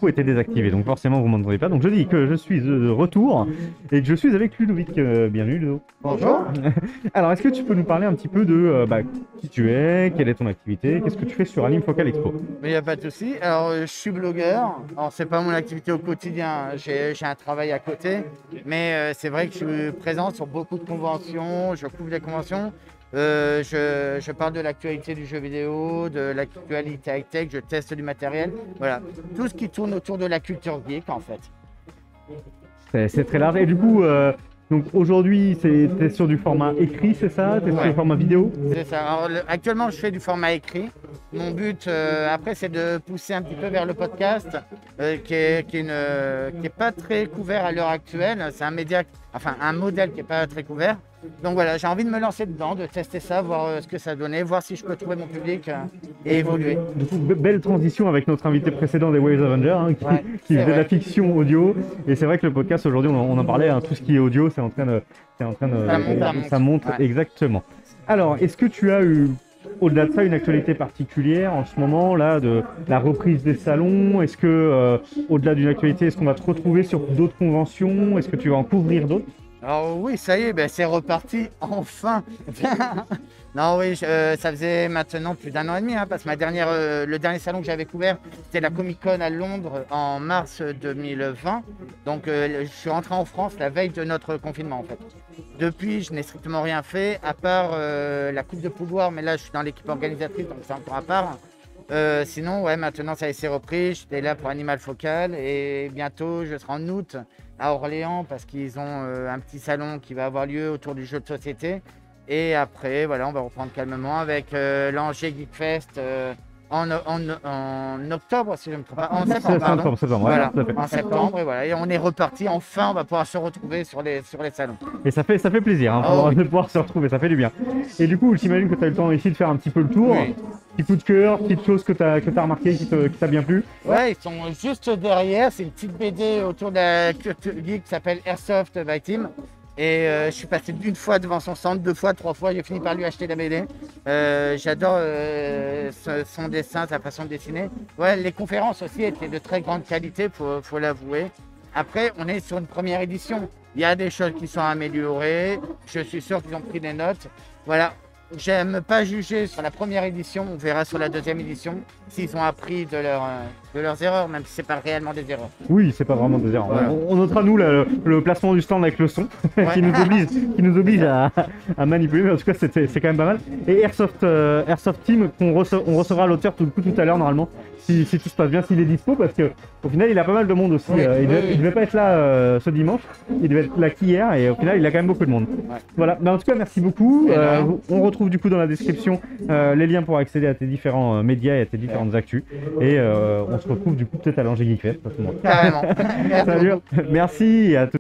Était désactivé, donc forcément vous m'entendez pas. Donc je dis que je suis de retour et que je suis avec Ludovic. Bienvenue Ludo. Bonjour. Alors est-ce que tu peux nous parler un petit peu de qui tu es, quelle est ton activité, qu'est-ce que tu fais sur Anime Focal Expo? Mais il n'y a pas de souci. Alors je suis blogueur. Alors c'est pas mon activité au quotidien. J'ai un travail à côté, mais c'est vrai que je suis présent sur beaucoup de conventions. Je couvre des conventions. Je parle de l'actualité du jeu vidéo, de l'actualité high-tech, je teste du matériel, voilà, tout ce qui tourne autour de la culture geek en fait. C'est très large. Et du coup, donc aujourd'hui, t'es sur du format écrit, c'est ça? T'es sur du format vidéo? C'est ça. Alors, actuellement, je fais du format écrit. Mon but, après, c'est de pousser un petit peu vers le podcast, qui est pas très couvert à l'heure actuelle. C'est un média, enfin un modèle qui est pas très couvert. Donc voilà, j'ai envie de me lancer dedans, de tester ça, voir ce que ça donnait, voir si je peux trouver mon public et évoluer. Du coup, belle transition avec notre invité précédent des Waves Avengers, hein, qui faisait de la fiction audio. Et c'est vrai que le podcast aujourd'hui, on en parlait, hein, tout ce qui est audio, c'est en train de, ça monte exactement. Alors, est-ce que tu as eu, au-delà de ça, une actualité particulière en ce moment, là, de la reprise des salons? Est-ce que, au-delà d'une actualité, est-ce qu'on va te retrouver sur d'autres conventions? Est-ce que tu vas en couvrir d'autres? Alors oui, ça y est, ben, c'est reparti, enfin. Non, oui, ça faisait maintenant plus d'1 an et demi, hein, parce que le dernier salon que j'avais couvert, c'était la Comic Con à Londres en mars 2020. Donc je suis rentré en France la veille de notre confinement en fait. Depuis, je n'ai strictement rien fait, à part la coupe de pouvoir, mais là je suis dans l'équipe organisatrice, donc c'est encore à part. Sinon, ouais, maintenant ça s'est repris, j'étais là pour Animal Focal et bientôt je serai en août à Orléans parce qu'ils ont un petit salon qui va avoir lieu autour du jeu de société. Et après, voilà, on va reprendre calmement avec l'Angers Geek Fest en octobre, si je ne me trompe pas. En septembre, pardon. Septembre, voilà, ouais, en septembre, et voilà. Et on est reparti, enfin, on va pouvoir se retrouver sur les salons. Et ça fait plaisir hein, de pouvoir se retrouver, ça fait du bien. Et du coup, j'imagine que tu as eu le temps ici de faire un petit peu le tour. Oui. Petit coup de cœur, petite chose que tu as remarqué qui t'a bien plu? Ouais, ils sont juste derrière. C'est une petite BD autour de la culture geek qui s'appelle Airsoft by Team. Et je suis passé d'une fois devant son stand, 2 fois, 3 fois. J'ai fini par lui acheter la BD. J'adore son dessin, sa façon de dessiner. Ouais, les conférences aussi étaient de très grande qualité, faut l'avouer. Après, on est sur une première édition. Il y a des choses qui sont améliorées. Je suis sûr qu'ils ont pris des notes. Voilà. J'aime pas juger sur la première édition, on verra sur la deuxième édition s'ils ont appris de leurs erreurs, même si c'est pas réellement des erreurs. Oui, c'est pas vraiment des erreurs. Voilà. On notera nous le placement du stand avec le son Ouais. qui nous oblige à manipuler, mais en tout cas c'est quand même pas mal. Et Airsoft Team, on recevra l'auteur tout à l'heure normalement, si tout se passe bien, s'il est dispo, parce qu'au final il a pas mal de monde aussi. Oui, il devait pas être là ce dimanche, il devait être là qu'hier, et au final il a quand même beaucoup de monde. Ouais. Voilà, mais en tout cas merci beaucoup. On retrouve du coup dans la description les liens pour accéder à tes différents médias et à tes différentes actus. Et on se retrouve du coup peut-être à l'Angers Geek Fest. Carrément. Salut, merci et à tous.